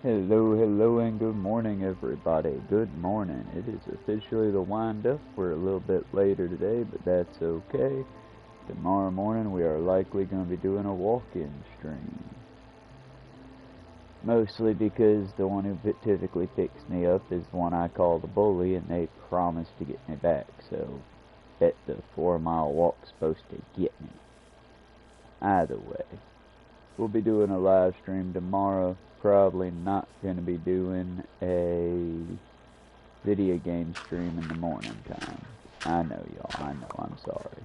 Hello, and good morning, everybody. Good morning. It is officially the wind-up. We're a little bit later today, but that's okay. Tomorrow morning, we are likely going to be doing a walk-in stream. Mostly because the one who typically picks me up is the one I call the bully, and they promise to get me back, so bet the 4-mile walk's supposed to get me. Either way, we'll be doing a live stream tomorrow. Probably not going to be doing a video game stream in the morning time. I know, y'all. I know. I'm sorry.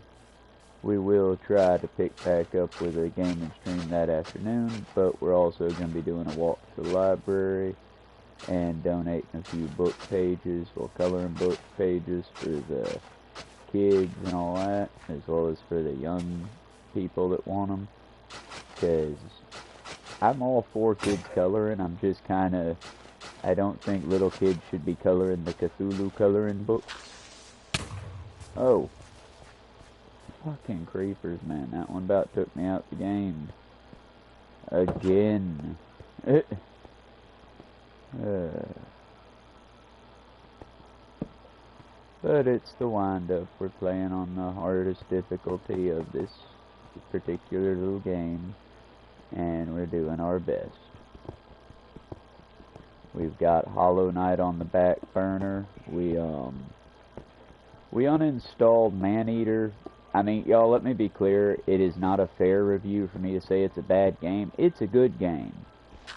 We will try to pick back up with a gaming stream that afternoon, but we're also going to be doing a walk to the library and donating a few book pages, or coloring book pages for the kids and all that, as well as for the young people that want them, because I'm all for kids coloring. I'm just kind of, I don't think little kids should be coloring the Cthulhu coloring books. Oh. Fucking creepers, man. That one about took me out the game. Again. But it's the wind-up. We're playing on the hardest difficulty of this particular little game, and we're doing our best. We've got Hollow Knight on the back burner. We uninstalled Maneater. I mean, y'all, let me be clear. It is not a fair review for me to say it's a bad game. It's a good game.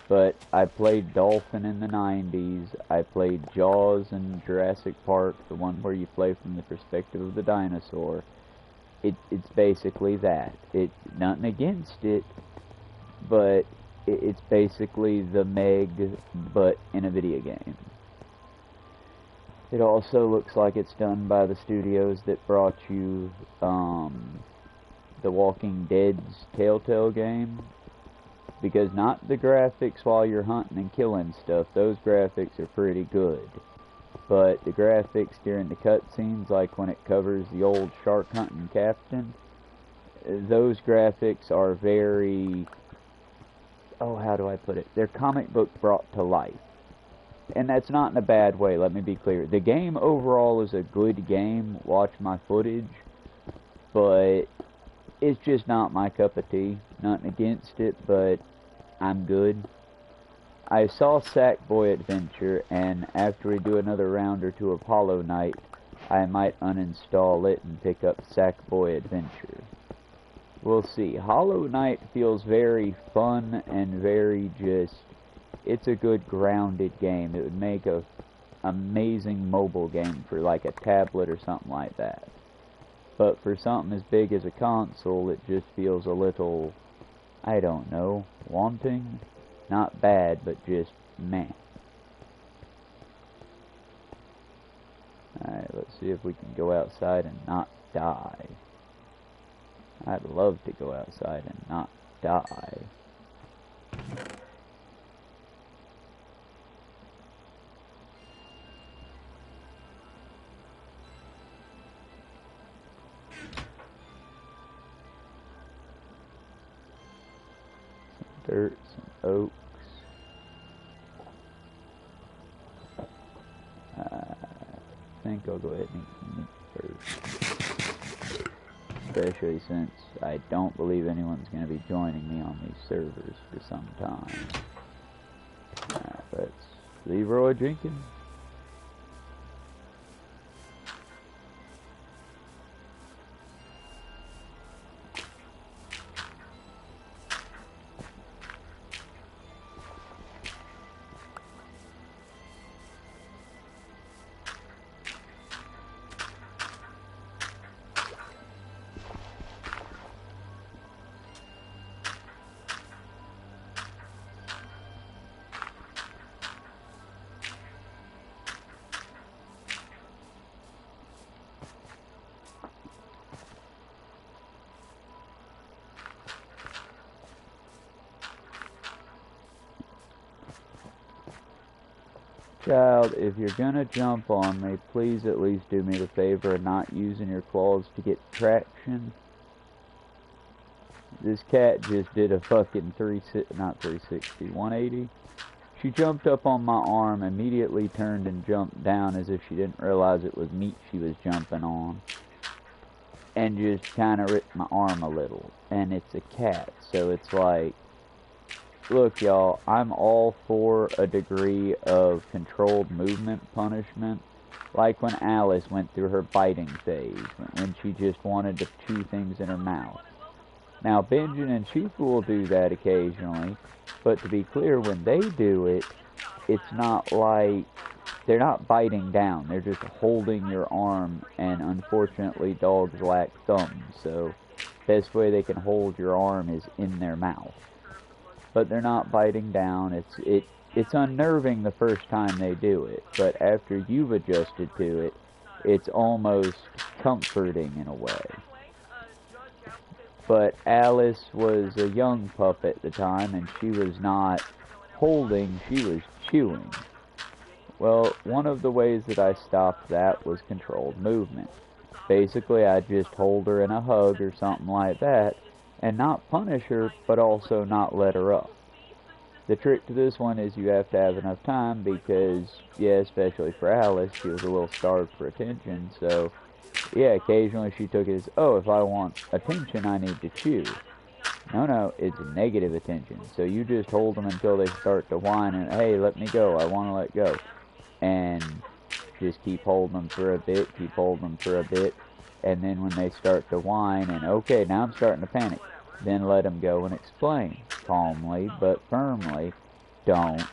But I played Dolphin in the 90s. I played Jaws in Jurassic Park, the one where you play from the perspective of the dinosaur. It's basically that. Nothing against it, but it's basically the Meg, but in a video game. It also looks like it's done by the studios that brought you The Walking Dead's Telltale game. Because not the graphics while you're hunting and killing stuff, those graphics are pretty good. But the graphics during the cutscenes, like when it covers the old shark hunting captain, those graphics are very, oh, how do I put it? They're comic book brought to life. And that's not in a bad way, let me be clear. The game overall is a good game, watch my footage, but it's just not my cup of tea. Nothing against it, but I'm good. I saw Sackboy Adventure, and after we do another round or two of Hollow Knight, I might uninstall it and pick up Sackboy Adventure. We'll see. Hollow Knight feels very fun and very just, it's a good grounded game. It would make a amazing mobile game for like a tablet or something like that. But for something as big as a console, it just feels a little, I don't know, wanting? Not bad, but just meh. Alright, let's see if we can go outside and not die. I'd love to go outside and not die. Dirt, some oaks. I think I'll go ahead and eat some meat first. Especially since I don't believe anyone's going to be joining me on these servers for some time. Let's Leroy Jenkins. Child, if you're gonna jump on me, please at least do me the favor of not using your claws to get traction. This cat just did a fucking 180 She jumped up on my arm, immediately turned and jumped down as if she didn't realize it was meat she was jumping on, and just kind of ripped my arm a little. And it's a cat, so it's like, look, y'all, I'm all for a degree of controlled movement punishment, like when Alice went through her biting phase, when she just wanted to chew things in her mouth. Now, Benjamin and Chief will do that occasionally, but to be clear, when they do it, it's not like, they're not biting down, they're just holding your arm, and unfortunately dogs lack thumbs, so the best way they can hold your arm is in their mouth. But they're not biting down. It's unnerving the first time they do it, but after you've adjusted to it, it's almost comforting in a way. But Alice was a young pup at the time, and she was not holding, she was chewing. Well, one of the ways that I stopped that was controlled movement. Basically, I'd just hold her in a hug or something like that, and not punish her, but also not let her up. The trick to this one is you have to have enough time because, yeah, especially for Alice, she was a little starved for attention, so, yeah, occasionally she took it as, oh, if I want attention, I need to chew. No, it's negative attention, so you just hold them until they start to whine and, hey, let me go, I want to let go. And just keep holding them for a bit, and then when they start to whine and, okay, now I'm starting to panic, then let them go and explain, calmly but firmly, don't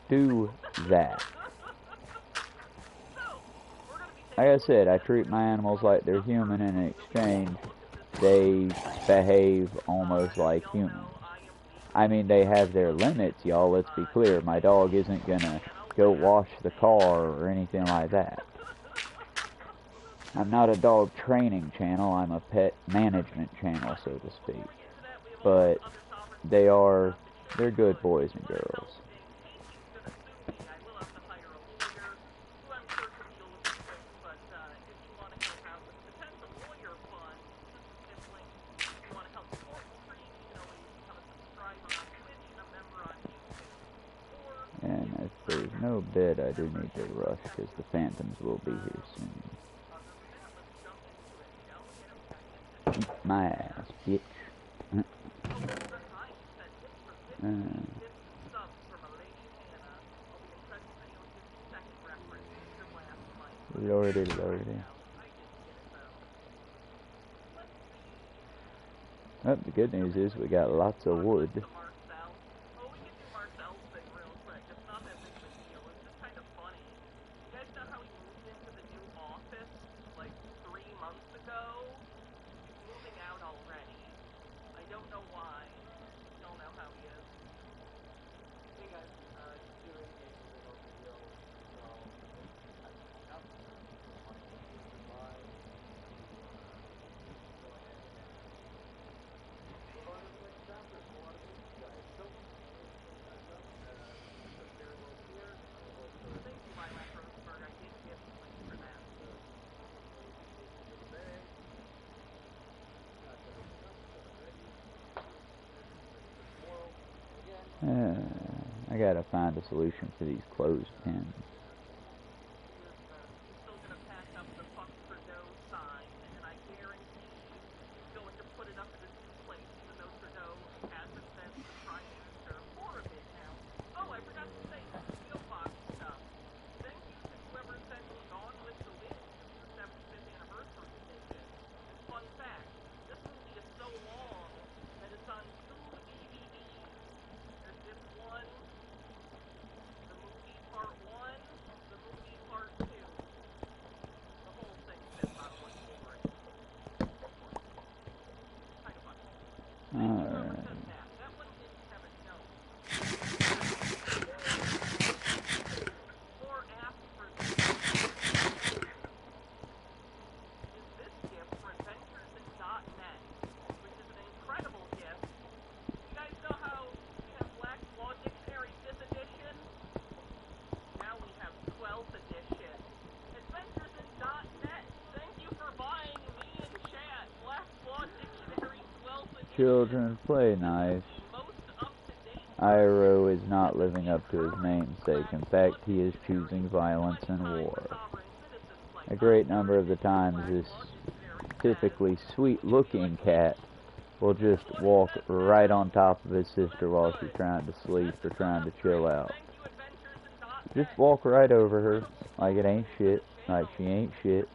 do that. Like I said, I treat my animals like they're human, and in exchange, they behave almost like humans. I mean, they have their limits, y'all, let's be clear. My dog isn't gonna go wash the car or anything like that. I'm not a dog training channel, I'm a pet management channel, so to speak. But they're good boys and girls. And if there's no bed, I do need to rush because the phantoms will be here soon. Eat my ass, bitch. Lordy. Well, the good news is we got lots of wood. I gotta find a solution for these closed pens. Children, play nice. Iroh is not living up to his namesake. In fact, he is choosing violence and war. A great number of the times, this typically sweet-looking cat will just walk right on top of his sister while she's trying to sleep or trying to chill out. Just walk right over her like it ain't shit, like she ain't shit.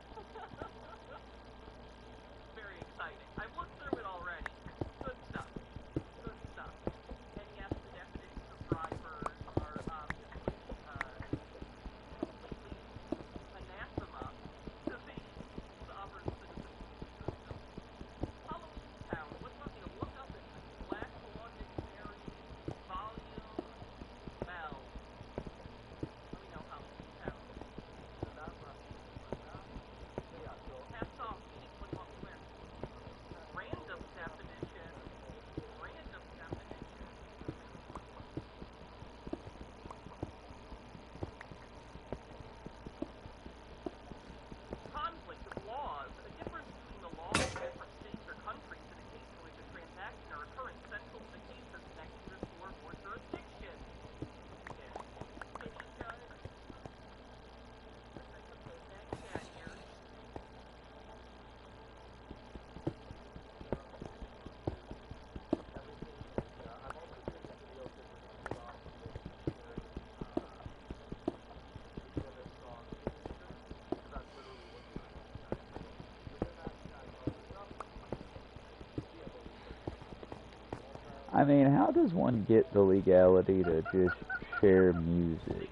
I mean, how does one get the legality to just share music?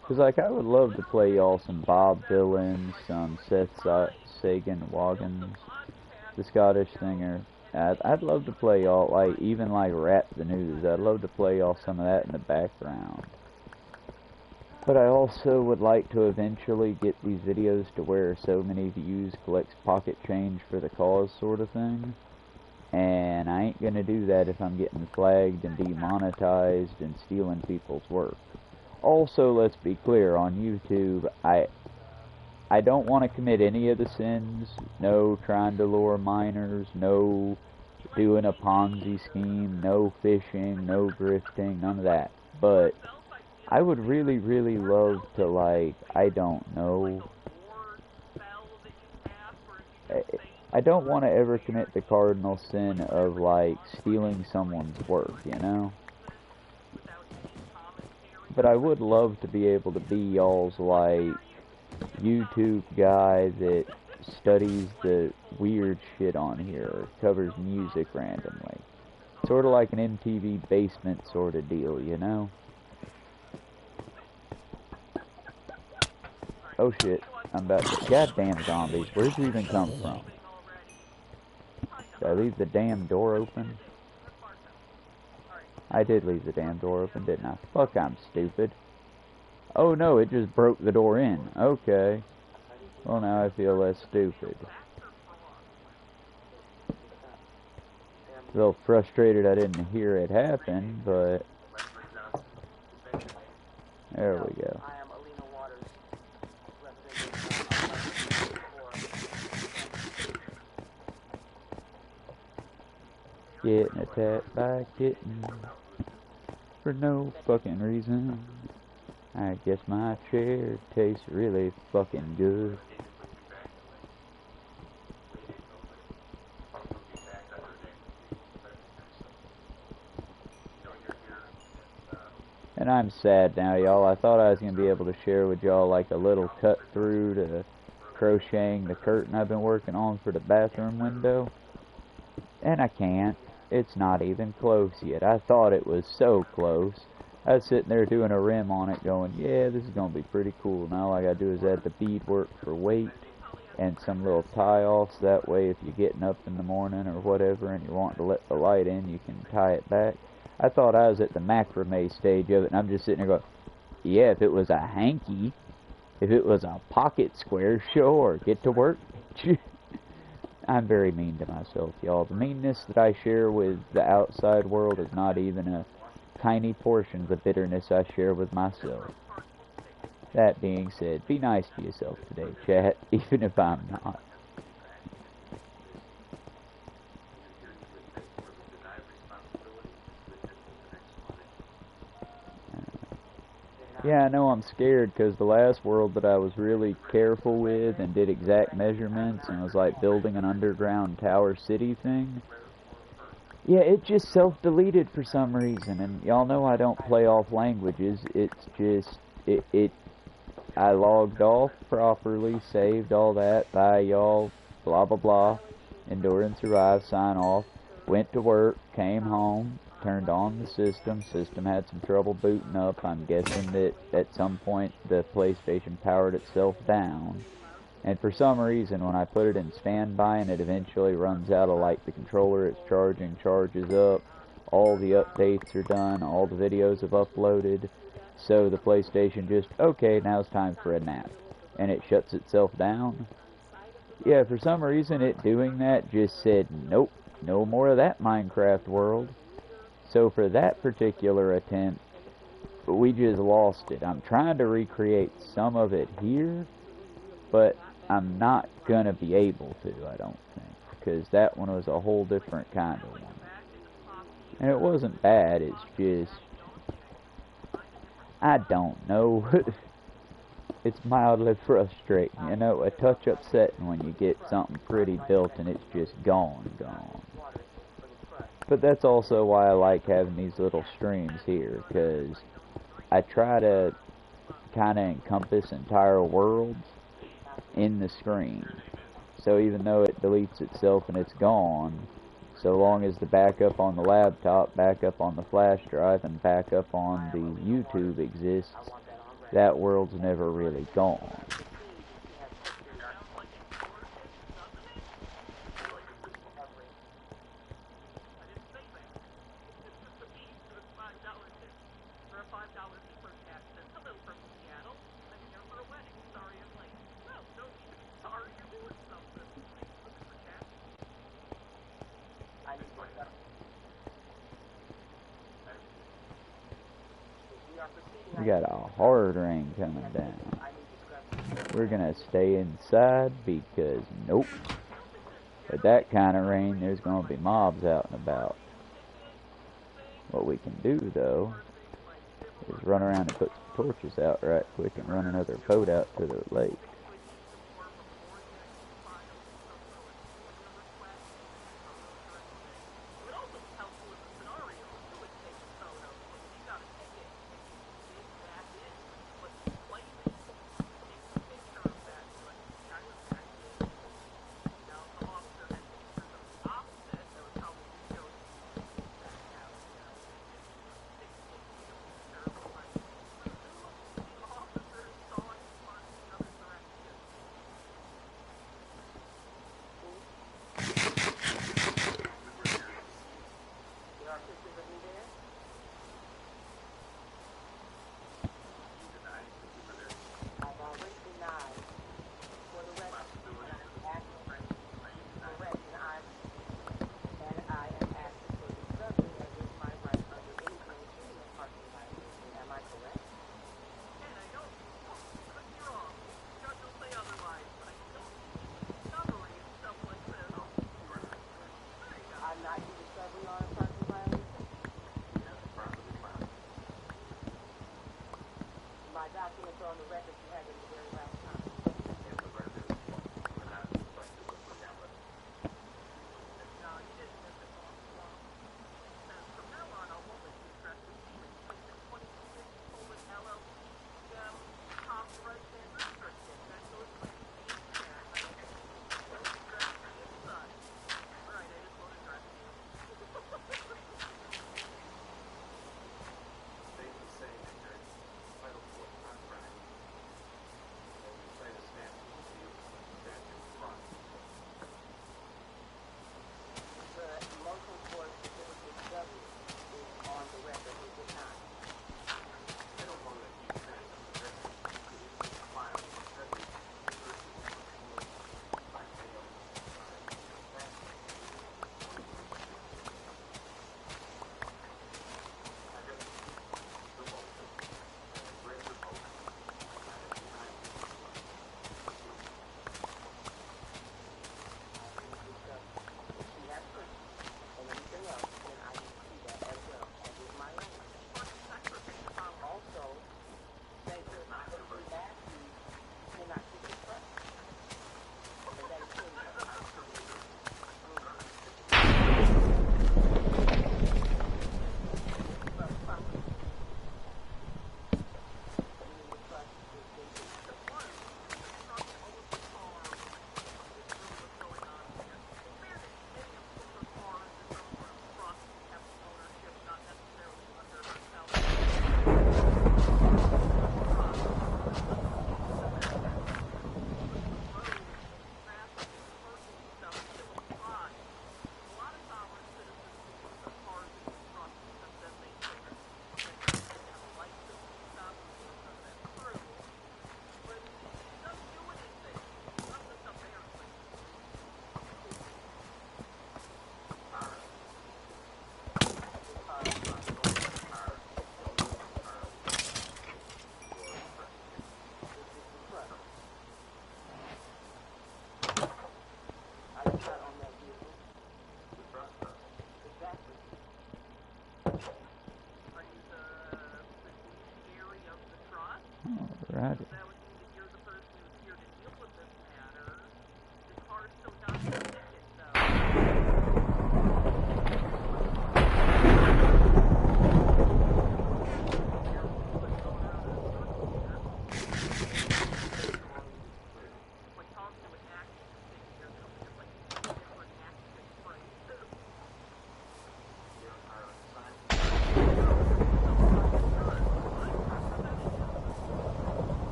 Because, like, I would love to play y'all some Bob Dylan, some Seth Sagan-Waggins, the Scottish singer. I'd love to play y'all, like, even, like, Rap the News. I'd love to play y'all some of that in the background. But I also would like to eventually get these videos to where so many views collects pocket change for the cause sort of thing. And I ain't gonna do that if I'm getting flagged and demonetized and stealing people's work. Also, let's be clear, on YouTube, I don't want to commit any of the sins. No trying to lure minors, no doing a Ponzi scheme, no fishing, no grifting, none of that. But I would really, really love to, like, I don't know. I don't want to ever commit the cardinal sin of, like, stealing someone's work, you know? But I would love to be able to be y'all's, like, YouTube guy that studies the weird shit on here, or covers music randomly. Sort of like an MTV basement sort of deal, you know? Oh shit, I'm about to... Goddamn zombies, where'd you even come from? Did I leave the damn door open? I did leave the damn door open, didn't I? Fuck, I'm stupid. Oh no, it just broke the door in. Okay. Well, now I feel less stupid. A little frustrated I didn't hear it happen, but... There we go. Getting attacked by a kitten for no fucking reason. I guess my chair tastes really fucking good. And I'm sad now, y'all. I thought I was going to be able to share with y'all like a little cut through to crocheting the curtain I've been working on for the bathroom window. And I can't. It's not even close yet. I thought it was so close. I was sitting there doing a rim on it going, yeah, this is going to be pretty cool. Now all I got to do is add the beadwork for weight and some little tie-offs. That way if you're getting up in the morning or whatever and you're wanting to let the light in, you can tie it back. I thought I was at the macrame stage of it, and I'm just sitting there going, yeah, if it was a hanky, if it was a pocket square, sure, get to work. I'm very mean to myself, y'all. The meanness that I share with the outside world is not even a tiny portion of the bitterness I share with myself. That being said, be nice to yourself today, chat, even if I'm not. Yeah, I know I'm scared because the last world that I was really careful with and did exact measurements and was like building an underground tower city thing, yeah, it just self-deleted for some reason. And y'all know I don't play off languages. It's just, I logged off properly, saved all that, bye y'all, blah blah blah, endure and survive, sign off, went to work, came home, turned on the system had some trouble booting up. I'm guessing that at some point the PlayStation powered itself down, and for some reason when I put it in standby and it eventually runs out of like the controller it's charging charges up, all the updates are done, all the videos have uploaded, so the PlayStation just, okay, now it's time for a nap, and it shuts itself down. Yeah, for some reason it doing that just said, nope, no more of that Minecraft world. So for that particular attempt, we just lost it. I'm trying to recreate some of it here, but I'm not going to be able to, I don't think, because that one was a whole different kind of one. And it wasn't bad, it's just, I don't know. It's mildly frustrating, you know, a touch upsetting when you get something pretty built and it's just gone. But that's also why I like having these little streams here, because I try to kind of encompass entire worlds in the screen. So even though it deletes itself and it's gone, so long as the backup on the laptop, backup on the flash drive, and backup on the YouTube exists, that world's never really gone. We got a hard rain coming down. We're gonna stay inside because, nope. With that kind of rain, there's gonna be mobs out and about. What we can do, though, is run around and put some torches out right quick and run another boat out to the lake.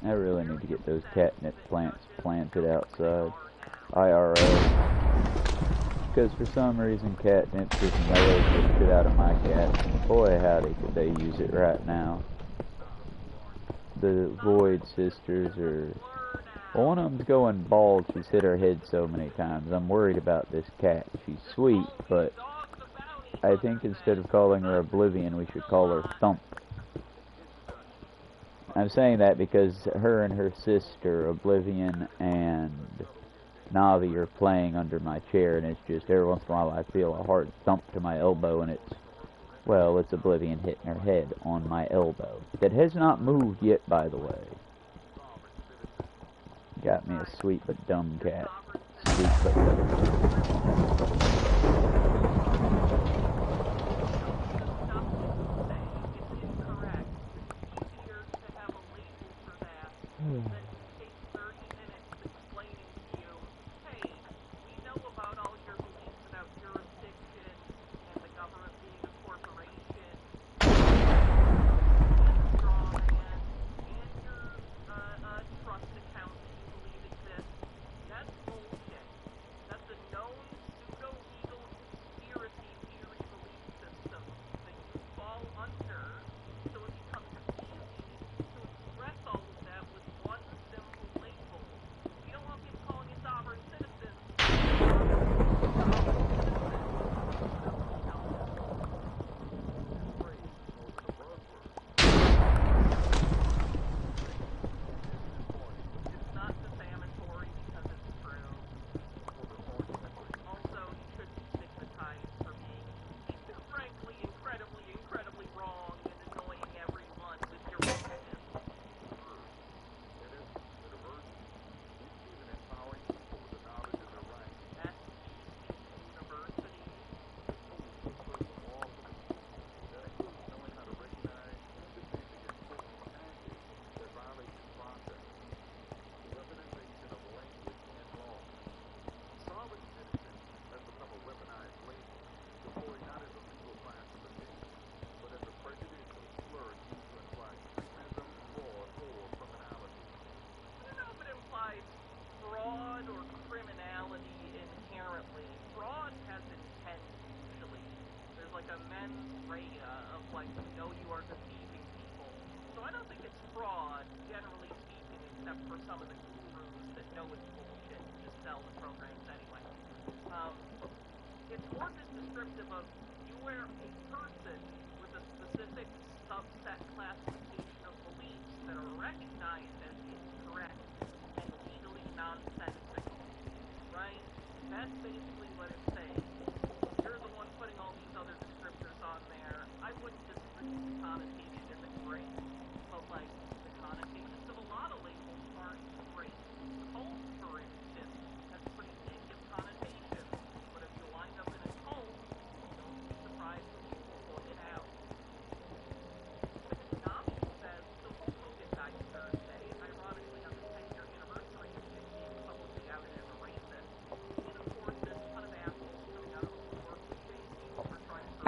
I really need to get those catnip plants planted outside, IRL. Because for some reason catnip just mellows the shit out of my cats. Boy howdy could they use it right now. The Void sisters are... Well, one of them's going bald. She's hit her head so many times. I'm worried about this cat. She's sweet, but I think instead of calling her Oblivion, we should call her Thump. I'm saying that because her and her sister, Oblivion and Navi, are playing under my chair, and it's just every once in a while I feel a hard thump to my elbow, and it's, well, it's Oblivion hitting her head on my elbow. That has not moved yet, by the way. Got me a sweet but dumb cat. Sweet but dumb.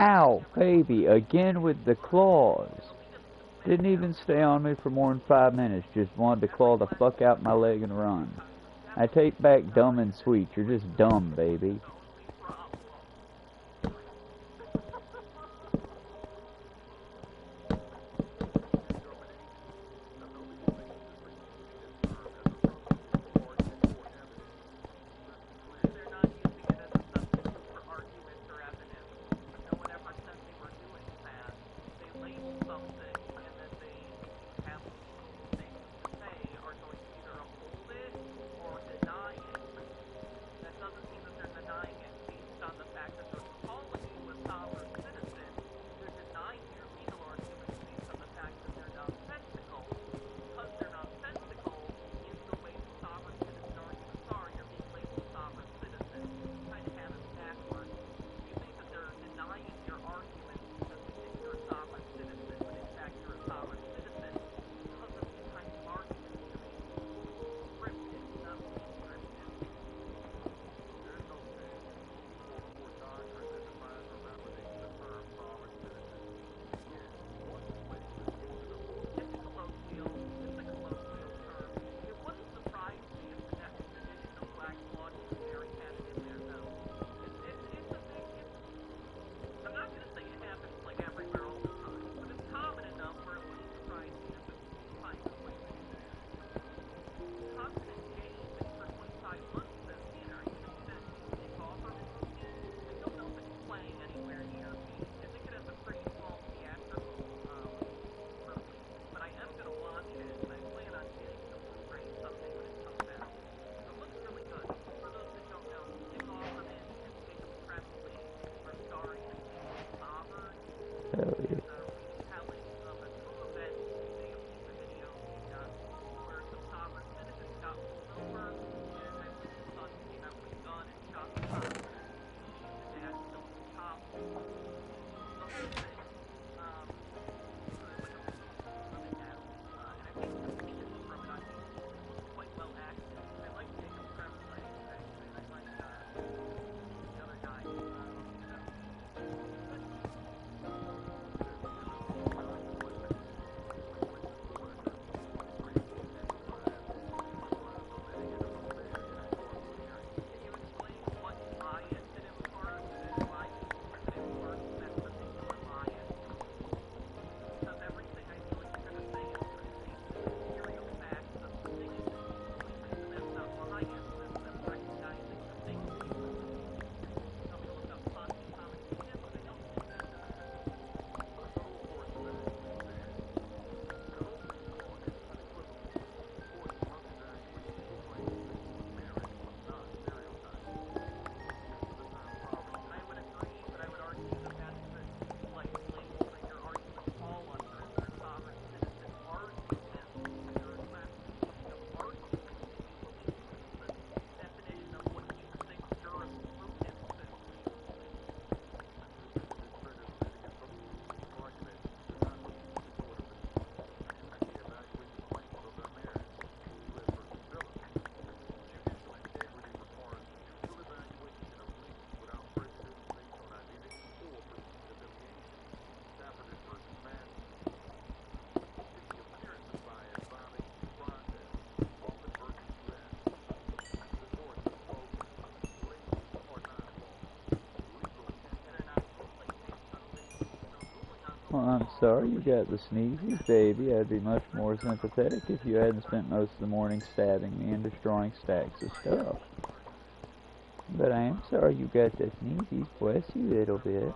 Ow, baby, again with the claws. Didn't even stay on me for more than 5 minutes. Just wanted to claw the fuck out my leg and run. I take back dumb and sweet. You're just dumb, baby. I'm sorry you got the sneezies, baby. I'd be much more sympathetic if you hadn't spent most of the morning stabbing me and destroying stacks of stuff. But I am sorry you got the sneezies. Bless you, little bit.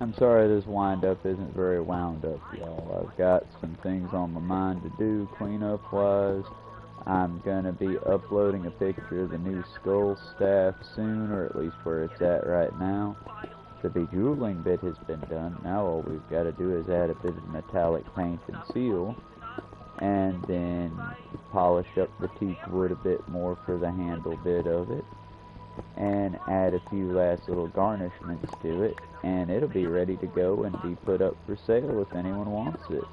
I'm sorry this wind-up isn't very wound up, y'all. I've got some things on my mind to do, cleanup-wise. I'm gonna be uploading a picture of the new skull staff soon, or at least where it's at right now. The bejeweling bit has been done. Now all we've got to do is add a bit of metallic paint and seal, and then polish up the teak wood a bit more for the handle bit of it, and add a few last little garnishments to it, and it'll be ready to go and be put up for sale if anyone wants it.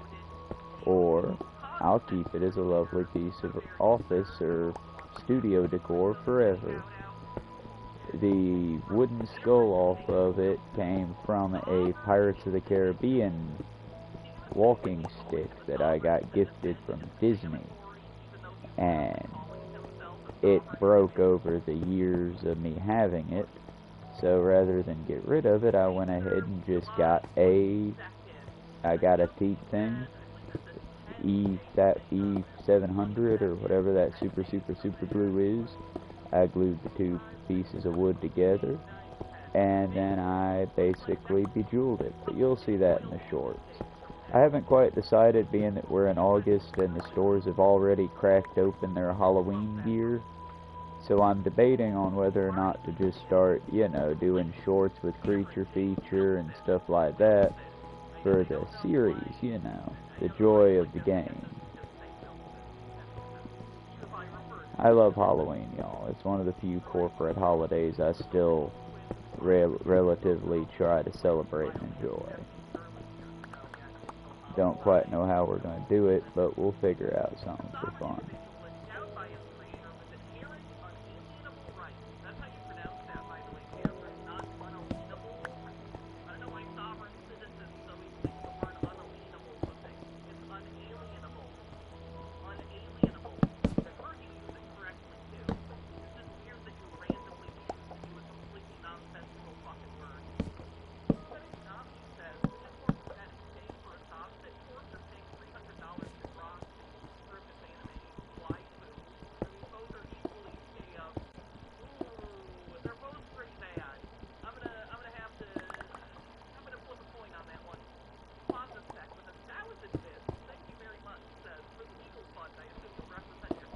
Or I'll keep it as a lovely piece of office or studio decor forever. The wooden skull off of it came from a Pirates of the Caribbean walking stick that I got gifted from Disney, and it broke over the years of me having it, so rather than get rid of it, I went ahead and just got a teak thing, E700 or whatever that super glue is. I glued the two pieces of wood together, and then I basically bejeweled it, but you'll see that in the shorts. I haven't quite decided, being that we're in August and the stores have already cracked open their Halloween gear, so I'm debating on whether or not to just start, you know, doing shorts with creature feature and stuff like that for the series, you know, the joy of the game. I love Halloween, y'all. It's one of the few corporate holidays I still relatively try to celebrate and enjoy. Don't quite know how we're going to do it, but we'll figure out something for fun.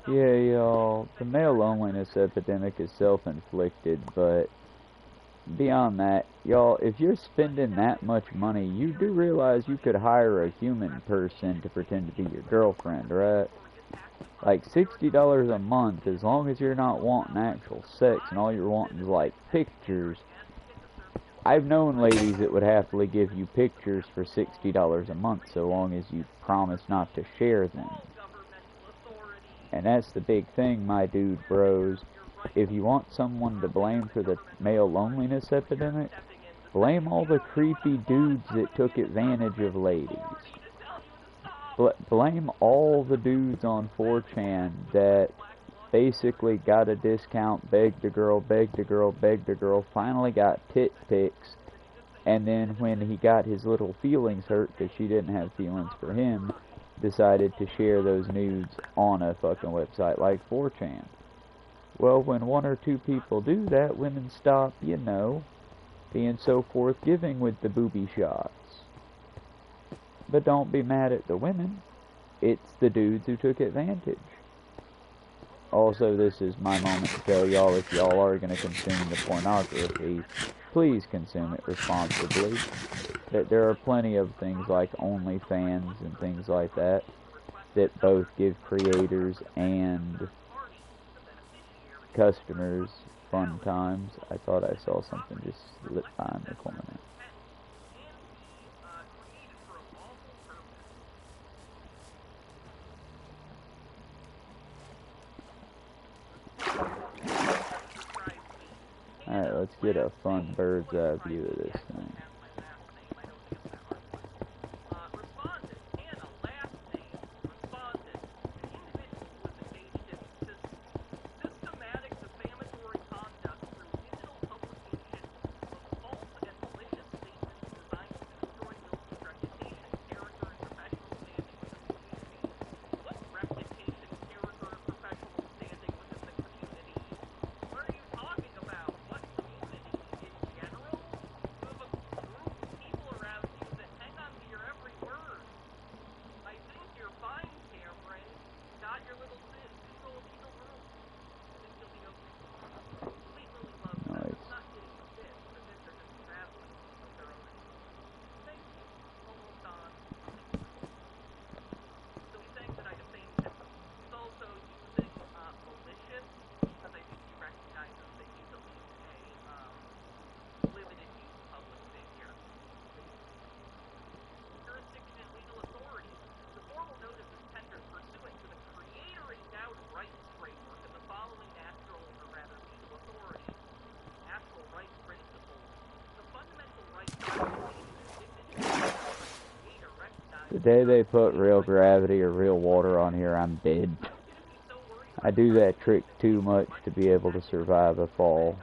Yeah, y'all, the male loneliness epidemic is self-inflicted, but beyond that, y'all, if you're spending that much money, you do realize you could hire a human person to pretend to be your girlfriend, right? Like $60 a month, as long as you're not wanting actual sex and all you're wanting is like pictures. I've known ladies that would happily give you pictures for $60 a month so long as you promise not to share them. And that's the big thing, my dude bros. If you want someone to blame for the male loneliness epidemic, blame all the creepy dudes that took advantage of ladies. Blame all the dudes on 4chan that basically got a discount, begged a girl, finally got tit pics, and then when he got his little feelings hurt because she didn't have feelings for him, decided to share those nudes on a fucking website like 4chan. Well, when one or two people do that, women stop, you know, being so forthgiving with the booby shots. But don't be mad at the women. It's the dudes who took advantage. Also, this is my moment to tell y'all, if y'all are going to consume the pornography, please consume it responsibly. That there are plenty of things like OnlyFans and things like that that both give creators and customers fun times. I thought I saw something just slip by in the corner. Alright, let's get a fun bird's eye view of this thing. day they put real gravity or real water on here, I'm dead. I do that trick too much to be able to survive a fall.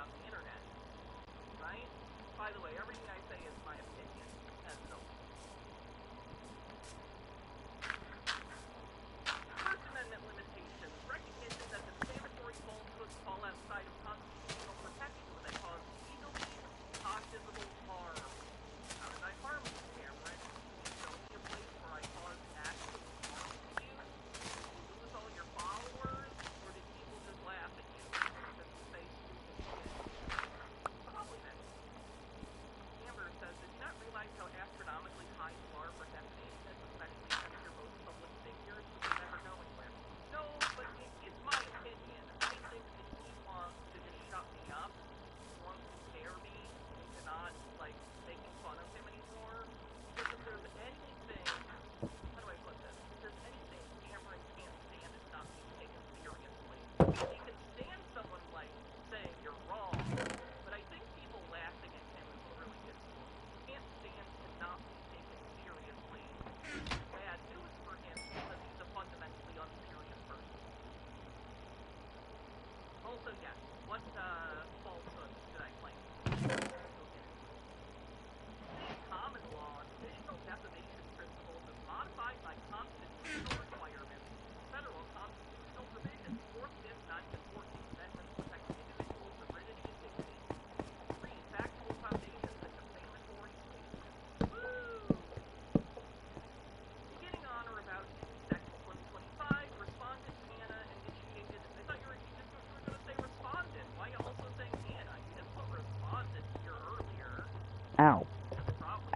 Ow.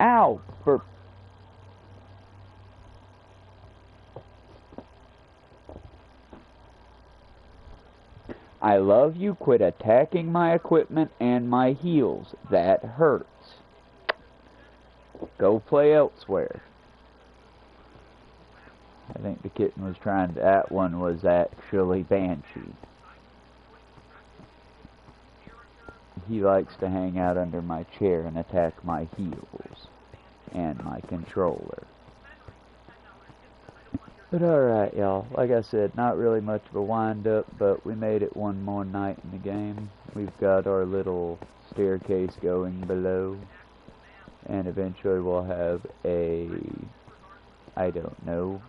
Ow! For... I love you. Quit attacking my equipment and my heels. That hurts. Go play elsewhere. I think the kitten was trying to... That one was actually Banshee. He likes to hang out under my chair and attack my heels and my controller. But alright, y'all. Like I said, not really much of a wind-up, but we made it one more night in the game. We've got our little staircase going below. And eventually we'll have a... I don't know.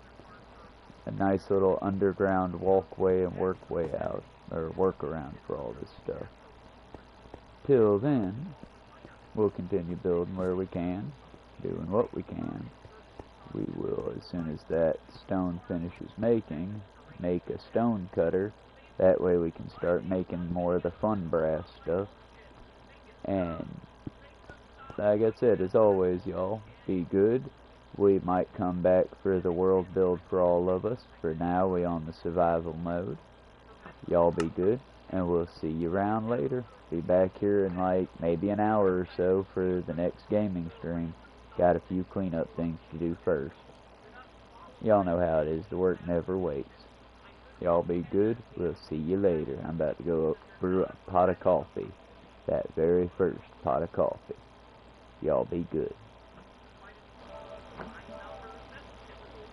A nice little underground walkway and workway out. Or workaround for all this stuff. Till then, we'll continue building where we can, doing what we can. We will, as soon as that stone finishes making, make a stone cutter. That way we can start making more of the fun brass stuff. And, like I said, as always, y'all, be good. We might come back for the world build for all of us. For now, we on the survival mode. Y'all be good, and we'll see you around later. Be back here in like maybe an hour or so for the next gaming stream. Got a few cleanup things to do first. Y'all know how it is. The work never waits. Y'all be good. We'll see you later. I'm about to go brew a pot of coffee. That very first pot of coffee. Y'all be good.